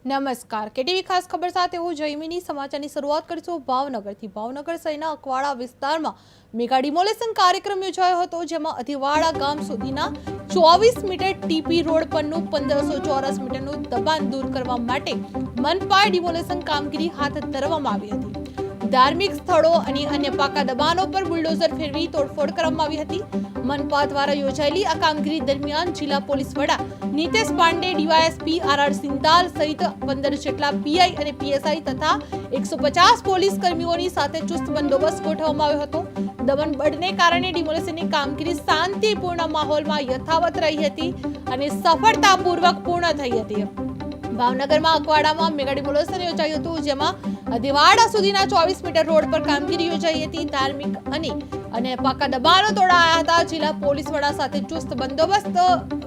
નમસ્કાર કેટીવી ખાસ ખબર સાથે હું જયમીની સમાચારની શરૂઆત કરીશું ભાવનગરથી। ભાવનગર શહેરના અકવાડા વિસ્તારમાં મેગા ડિમોલેશન કાર્યક્રમ યોજાયો હતો, જેમાં અધિવાડા ગામ સુધીના 24 મીટર ટીપી રોડ પરનું 1500 ચોરસ મીટરનું દબાણ દૂર કરવા માટે મનપાએ ડિમોલેશન કામગીરી હાથ ધરવામાં આવી હતી। ધાર્મિક સ્થળો અને અન્ય પાકા દબાણો પર બુલડોઝર ફેરવી તોડફોડ કરવામાં આવી હતી। મનપા દ્વારા યોજાયેલી આ કામગીરી દરમિયાન જિલ્લા પોલીસ વડા નીતેશ પાંડે, ડીવાયએસપી આર સિંધાલ સહિત 15 જેટલા પીઆઈ અને પીએસઆઈ તથા 150 પોલીસ કર્મીઓની સાથે ચુસ્ત બંદોબસ્ત ગોઠવવામાં આવ્યો હતો। દમન બળને કારણે ડિમોલેશનની કામગીરી શાંતિપૂર્ણ માહોલમાં યથાવત રહી હતી અને સફળતાપૂર્વક પૂર્ણ થઈ હતી। ભાવનગરમાં અકવાડામાં મેગા ડિમોલેશન યોજાયું હતું, જેમાં અધિવાડા સુધીના 24 મીટર રોડ પર કામગીરી યોજાઈ હતી। ધાર્મિક અને પાકા દબાણો તોડાયા હતા। જિલ્લા પોલીસ વડા સાથે ચુસ્ત બંદોબસ્ત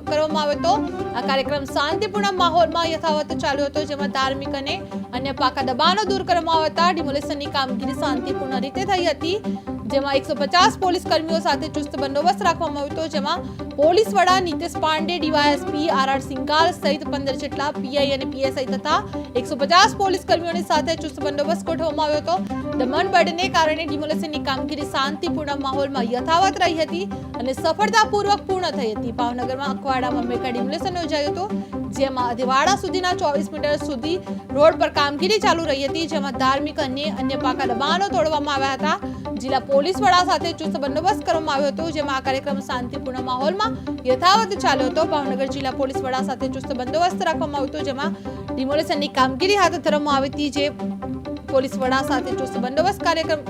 કરવામાં આવ્યો હતો। આ કાર્યક્રમ શાંતિપૂર્ણ માહોલમાં યથાવત ચાલ્યો હતો, જેમાં ધાર્મિક અને અન્ય પાકા દબાણો દૂર કરવામાં આવ્યા હતા। ડિમોલેશનની કામગીરી શાંતિપૂર્ણ રીતે થઈ હતી, જેમાં 150 પોલીસ કર્મીઓ સાથે ચુસ્ત બંદોબસ્ત રાખવામાં આવ્યો હતો, જેમાં પોલીસ વડા નીતેશ પાંડે, ડીવાયએસપી આર સિંઘાલ સહિત 15 જેટલા પીઆઈ અને પીએસઆઈ તથા 150 પોલીસ કર્મીઓની સાથે ચુસ્ત બંદોબસ્ત ગોઠવવામાં આવ્યો હતો। દમન બળને કારણે ડિમોલેશનની કામગીરી શાંતિપૂર્ણ માહોલમાં યથાવત રહી હતી અને સફળતાપૂર્વક પૂર્ણ થઈ હતી। ભાવનગરમાં અકવાડામાં મેગા ડિમોલેશન યોજાયું હતું, જેમાં અધિવાડા સુધીના 24 મીટર સુધી રોડ પર કામગીરી ચાલુ રહી હતી, જેમાં ધાર્મિક અને અન્ય પાકા દબાણો તોડવામાં આવ્યા હતા। જિલ્લા પોલીસ વડા સાથે ચુસ્ત બંદોબસ્ત કરવામાં આવ્યો હતો, જેમાં આ કાર્યક્રમ શાંતિપૂર્ણ માહોલમાં યથાવત ચાલ્યો હતો। ભાવનગર જિલ્લા પોલીસ વડા સાથે ચુસ્ત બંદોબસ્ત રાખવામાં આવ્યો હતો, જેમાં ડિમોલેશનની કામગીરી હાથ ધરવામાં આવી હતી। જે પોલીસ વડા સાથે ચુસ્ત બંદોબસ્ત કાર્યક્રમ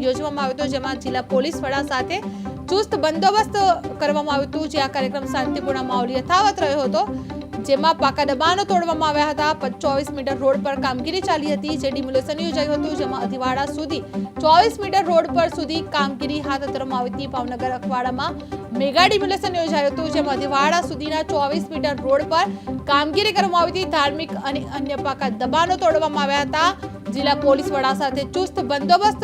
યોજવામાં આવ્યો હતો, જેમાં જિલ્લા પોલીસ વડા સાથે ચુસ્ત બંદોબસ્ત કરવામાં આવ્યો હતો। જે આ કાર્યક્રમ શાંતિપૂર્ણ માહોલ યથાવત રહ્યો હતો, જેમાં પાકા દબાણો તોડવામાં આવ્યા હતા। 24 મીટર રોડ પર કામગીરી ચાલી હતી। જે ડિમોલેશન યોજાયું હતું, જેમાં અધિવાડા સુધી 24 મીટર રોડ પર સુધી કામગીરી હાથ ધરવામાં આવી હતી। ભાવનગર અકવાડામાં મેગા ડિમોલેશન યોજાયું હતું, જેમાં અધિવાડા સુધીના 24 મીટર રોડ પર કામગીરી કરવામાં આવી હતી। ધાર્મિક અને અન્ય પાકા દબાણો તોડવામાં આવ્યા હતા। જિલ્લા પોલીસ વડા સાથે ચુસ્ત બંદોબસ્ત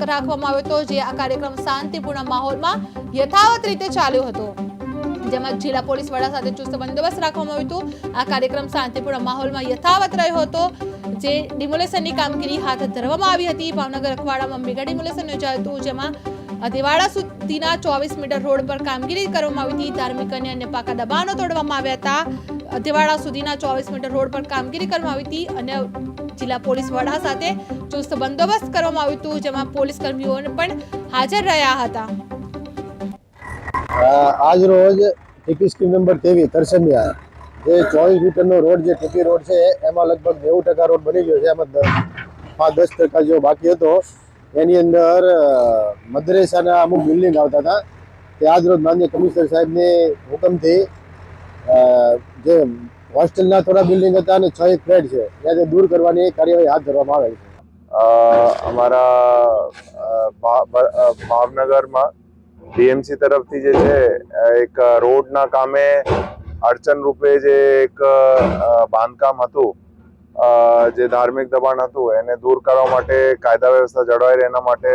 રાખવામાં આવ્યો હતો। જે આ કાર્યક્રમ શાંતિપૂર્ણ માહોલમાં યથાવત રીતે ચાલ્યો હતો, જેમાં જિલ્લા પોલીસ વડા સાથે ચુસ્ત બંદોબસ્ત રાખવામાં આવ્યું હતું। આ કાર્યક્રમ શાંતિપૂર્ણ માહોલમાં યથાવત રહ્યો હતો, જે ડિમોલેશનની કામગીરી હાથ ધરવામાં આવી હતી। ભાવનગર અકવાડામાં મેગા ડિમોલેશન યોજાયું હતું, જેમાં અધિવાડા સુધીના 24 મીટર રોડ પર કામગીરી કરવામાં આવી હતી। ધાર્મિક અને અન્ય પાકા દબાણો તોડવામાં આવ્યા હતા। અધિવાડા સુધીના 24 મીટર રોડ પર કામગીરી કરવામાં આવી હતી અને જિલ્લા પોલીસ વડા સાથે ચુસ્ત બંદોબસ્ત કરવામાં આવ્યું હતું, જેમાં પોલીસ કર્મીઓ પણ હાજર રહ્યા હતા। આજ રોજ ટીપી સ્કીમ નંબર 23 તરસમિયા જે 24 મીટરનો રોડ જે ટીપી રોડ છે, એમાં લગભગ 90% રોડ બની ગયો છે। એમાં 5-10% જેવો બાકી હતો। એની અંદર મદ્રેસાના અમુક બિલ્ડિંગ આવતા હતા, તે આજ રોજ માન્ય કમિશનર સાહેબને હુકમથી જે હોસ્ટેલના થોડા બિલ્ડિંગ હતા અને 6 ફ્લેટ છે, ત્યાં દૂર કરવાની કાર્યવાહી હાથ ધરવામાં આવેલ છે। અમારા ભાવનગરમાં ડીએમસી તરફથી જે છે એક રોડના કામે અડચણ રૂપે જે એક બાંધકામ હતું, જે ધાર્મિક દબાણ હતું, એને દૂર કરવા માટે કાયદા વ્યવસ્થા જળવાઈ રહે એના માટે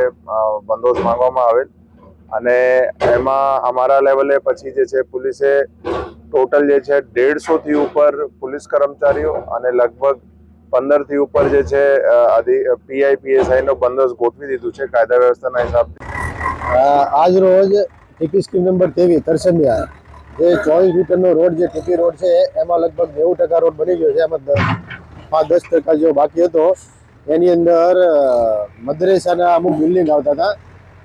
બંદોબસ્ત માંગવામાં આવેલ અને એમાં અમારા લેવલે પછી જે છે પોલીસે ટોટલ જે છે 150 થી ઉપર પોલીસ કર્મચારીઓ અને લગભગ 15 થી ઉપર જે છે પીઆઈ પીએસઆઈ નો બંદોબસ્ત ગોઠવી દીધું છે કાયદા વ્યવસ્થાના હિસાબથી। આજ રોજ ટીપી સ્કીમ નંબર 23 તરસમિયા જે 24 મીટરનો રોડ જે ટીપી રોડ છે, એમાં લગભગ 90% રોડ બની ગયો છે। એમાં 5-10% જેવો બાકી હતો। એની અંદર મદ્રેસાના અમુક બિલ્ડિંગ આવતા હતા,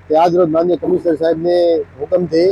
તે આજ રોજ માન્ય કમિશનર સાહેબને હુકમથી